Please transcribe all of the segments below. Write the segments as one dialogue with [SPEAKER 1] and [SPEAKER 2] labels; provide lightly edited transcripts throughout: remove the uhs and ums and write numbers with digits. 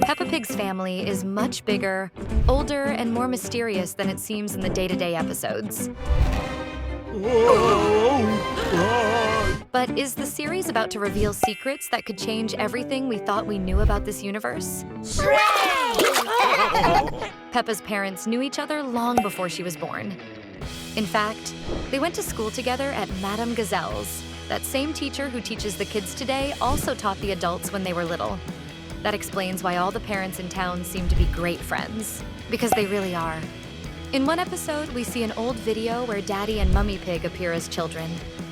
[SPEAKER 1] Peppa Pig's family is much bigger, older, and more mysterious than it seems in the day-to-day episodes. But is the series about to reveal secrets that could change everything we thought we knew about this universe? Peppa's parents knew each other long before she was born. In fact, they went to school together at Madame Gazelle's. That same teacher who teaches the kids today also taught the adults when they were little. That explains why all the parents in town seem to be great friends, because they really are. In one episode, we see an old video where Daddy and Mummy Pig appear as children.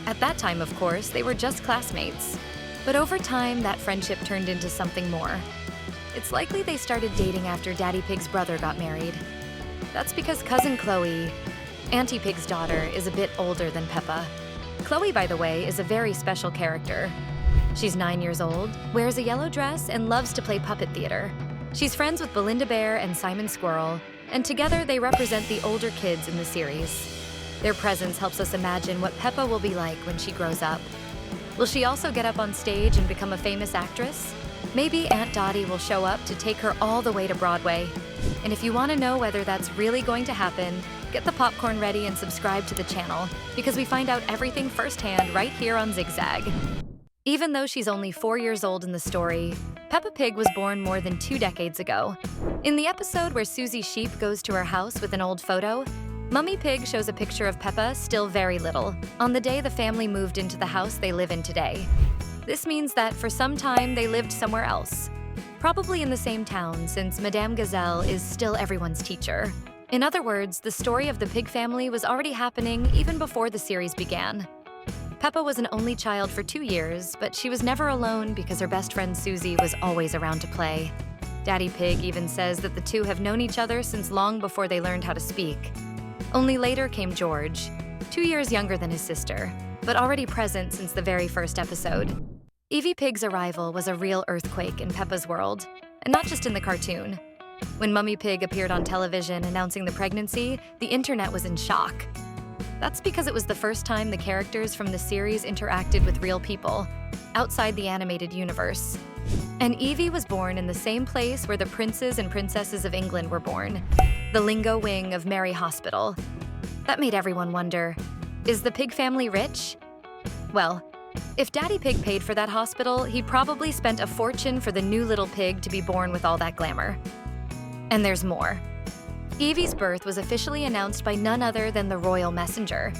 [SPEAKER 1] At that time, of course, they were just classmates. But over time, that friendship turned into something more. It's likely they started dating after Daddy Pig's brother got married. That's because cousin Chloe, Auntie Pig's daughter, is a bit older than Peppa. Chloe, by the way, is a very special character. She's 9 years old, wears a yellow dress, and loves to play puppet theater. She's friends with Belinda Bear and Simon Squirrel, and together they represent the older kids in the series. Their presence helps us imagine what Peppa will be like when she grows up. Will she also get up on stage and become a famous actress? Maybe Aunt Dottie will show up to take her all the way to Broadway. And if you want to know whether that's really going to happen, get the popcorn ready and subscribe to the channel, because we find out everything firsthand right here on Zigzag. Even though she's only 4 years old in the story, Peppa Pig was born more than 2 decades ago. In the episode where Susie Sheep goes to her house with an old photo, Mummy Pig shows a picture of Peppa still very little, on the day the family moved into the house they live in today. This means that for some time they lived somewhere else, probably in the same town, since Madame Gazelle is still everyone's teacher. In other words, the story of the pig family was already happening even before the series began. Peppa was an only child for 2 years, but she was never alone because her best friend Susie was always around to play. Daddy Pig even says that the two have known each other since long before they learned how to speak. Only later came George, 2 years younger than his sister, but already present since the very first episode. EVIE Pig's arrival was a real earthquake in Peppa's world, and not just in the cartoon. When Mummy Pig appeared on television announcing the pregnancy, the internet was in shock. That's because it was the first time the characters from the series interacted with real people, outside the animated universe. And EVIE was born in the same place where the princes and princesses of England were born, the Lingo wing of Mary Hospital. That made everyone wonder, is the pig family rich? Well, if Daddy Pig paid for that hospital, he probably spent a fortune for the new little pig to be born with all that glamour. And there's more. EVIE's birth was officially announced by none other than the royal messenger.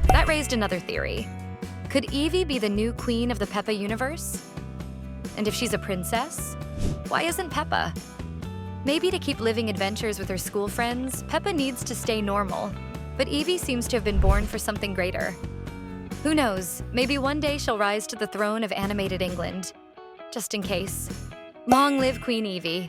[SPEAKER 1] That raised another theory. Could EVIE be the new queen of the Peppa universe? And if she's a princess, why isn't Peppa? Maybe to keep living adventures with her school friends, Peppa needs to stay normal. But EVIE seems to have been born for something greater. Who knows, maybe one day she'll rise to the throne of animated England. Just in case. Long live Queen EVIE.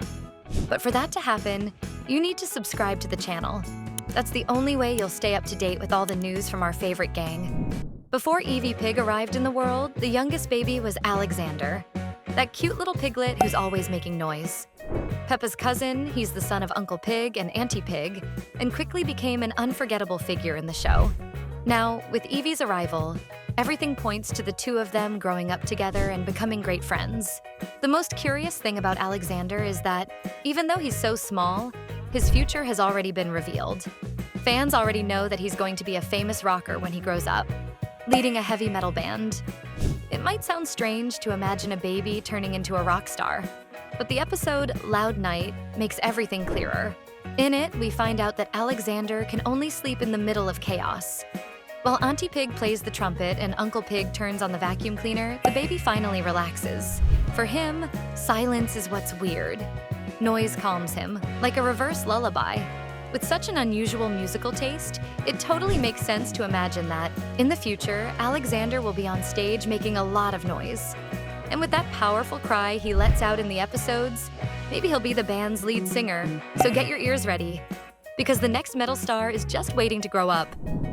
[SPEAKER 1] But for that to happen, you need to subscribe to the channel. That's the only way you'll stay up to date with all the news from our favorite gang. Before EVIE Pig arrived in the world, the youngest baby was Alexander, that cute little piglet who's always making noise. Peppa's cousin, he's the son of Uncle Pig and Auntie Pig, and quickly became an unforgettable figure in the show. Now, with EVIE's arrival, everything points to the two of them growing up together and becoming great friends. The most curious thing about Alexander is that, even though he's so small, his future has already been revealed. Fans already know that he's going to be a famous rocker when he grows up, leading a heavy metal band. It might sound strange to imagine a baby turning into a rock star, but the episode Loud Night makes everything clearer. In it, we find out that Alexander can only sleep in the middle of chaos. While Auntie Pig plays the trumpet and Uncle Pig turns on the vacuum cleaner, the baby finally relaxes. For him, silence is what's weird. Noise calms him, like a reverse lullaby. With such an unusual musical taste, it totally makes sense to imagine that, in the future, Alexander will be on stage making a lot of noise. And with that powerful cry he lets out in the episodes, maybe he'll be the band's lead singer, so get your ears ready. Because the next metal star is just waiting to grow up.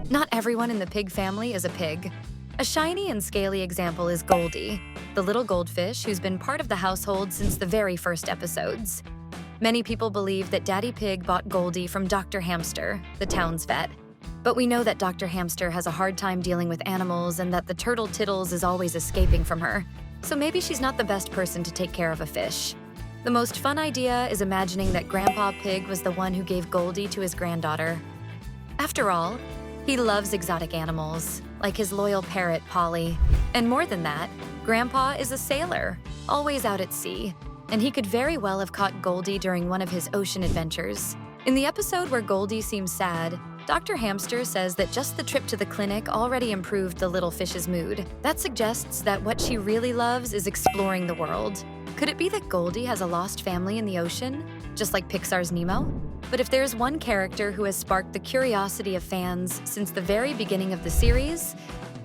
[SPEAKER 1] Not everyone in the pig family is a pig. A shiny and scaly example is Goldie, the little goldfish who's been part of the household since the very first episodes. Many people believe that Daddy Pig bought Goldie from Dr. Hamster, the town's vet. But we know that Dr. Hamster has a hard time dealing with animals and that the turtle Tittles is always escaping from her. So maybe she's not the best person to take care of a fish. The most fun idea is imagining that Grandpa Pig was the one who gave Goldie to his granddaughter. After all, he loves exotic animals, like his loyal parrot, Polly. And more than that, Grandpa is a sailor, always out at sea, and he could very well have caught Goldie during one of his ocean adventures. In the episode where Goldie seems sad, Dr. Hamster says that just the trip to the clinic already improved the little fish's mood. That suggests that what she really loves is exploring the world. Could it be that Goldie has a lost family in the ocean, just like Pixar's Nemo? But if there's one character who has sparked the curiosity of fans since the very beginning of the series,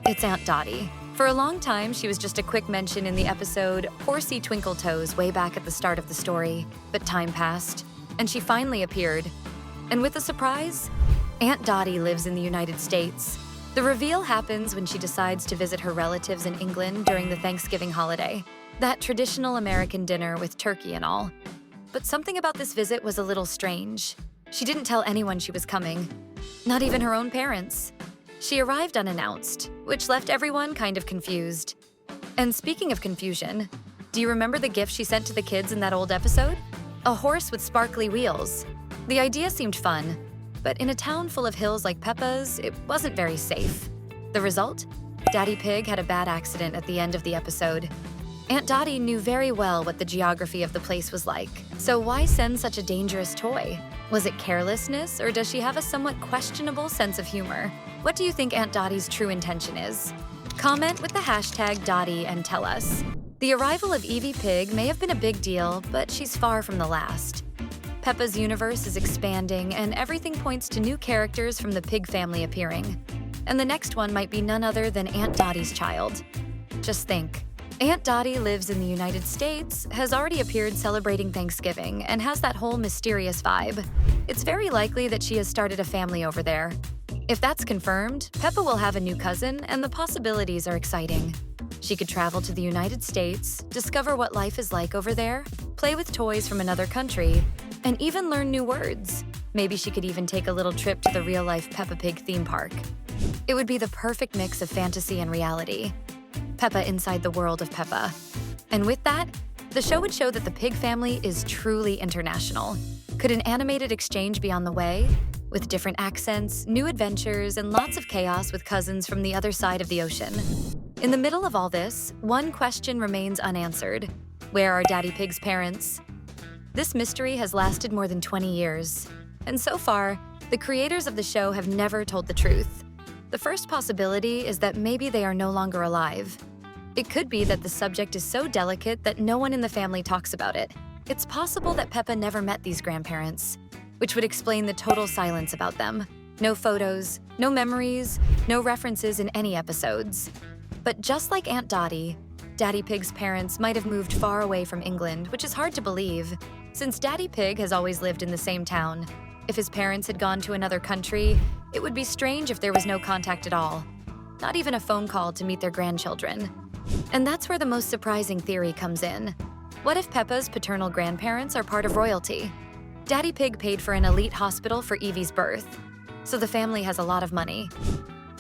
[SPEAKER 1] it's Aunt Dottie. For a long time, she was just a quick mention in the episode Horsey Twinkle Toes way back at the start of the story. But time passed, and she finally appeared. And with a surprise, Aunt Dottie lives in the United States. The reveal happens when she decides to visit her relatives in England during the Thanksgiving holiday. That traditional American dinner with turkey and all. But something about this visit was a little strange. She didn't tell anyone she was coming, not even her own parents. She arrived unannounced, which left everyone kind of confused. And speaking of confusion, do you remember the gift she sent to the kids in that old episode? A horse with sparkly wheels. The idea seemed fun, but in a town full of hills like Peppa's, it wasn't very safe. The result? Daddy Pig had a bad accident at the end of the episode. Aunt Dottie knew very well what the geography of the place was like, so why send such a dangerous toy? Was it carelessness, or does she have a somewhat questionable sense of humor? What do you think Aunt Dottie's true intention is? Comment with the hashtag Dottie and tell us. The arrival of EVIE Pig may have been a big deal, but she's far from the last. Peppa's universe is expanding, and everything points to new characters from the Pig family appearing. And the next one might be none other than Aunt Dottie's child. Just think. Aunt Dottie lives in the United States, has already appeared celebrating Thanksgiving, and has that whole mysterious vibe. It's very likely that she has started a family over there. If that's confirmed, Peppa will have a new cousin, and the possibilities are exciting. She could travel to the United States, discover what life is like over there, play with toys from another country, and even learn new words. Maybe she could even take a little trip to the real-life Peppa Pig theme park. It would be the perfect mix of fantasy and reality. Peppa inside the world of Peppa. And with that, the show would show that the Pig family is truly international. Could an animated exchange be on the way? With different accents, new adventures, and lots of chaos with cousins from the other side of the ocean. In the middle of all this, one question remains unanswered. Where are Daddy Pig's parents? This mystery has lasted more than 20 years. And so far, the creators of the show have never told the truth. The first possibility is that maybe they are no longer alive. It could be that the subject is so delicate that no one in the family talks about it. It's possible that Peppa never met these grandparents, which would explain the total silence about them. No photos, no memories, no references in any episodes. But just like Aunt Dottie, Daddy Pig's parents might have moved far away from England, which is hard to believe, since Daddy Pig has always lived in the same town. If his parents had gone to another country, it would be strange if there was no contact at all. Not even a phone call to meet their grandchildren. And that's where the most surprising theory comes in. What if Peppa's paternal grandparents are part of royalty? Daddy Pig paid for an elite hospital for Evie's birth, so the family has a lot of money.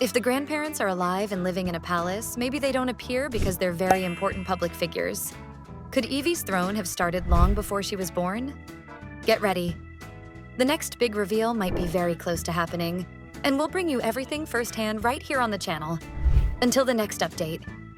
[SPEAKER 1] If the grandparents are alive and living in a palace, maybe they don't appear because they're very important public figures. Could Evie's throne have started long before she was born? Get ready. The next big reveal might be very close to happening, and we'll bring you everything firsthand right here on the channel. Until the next update,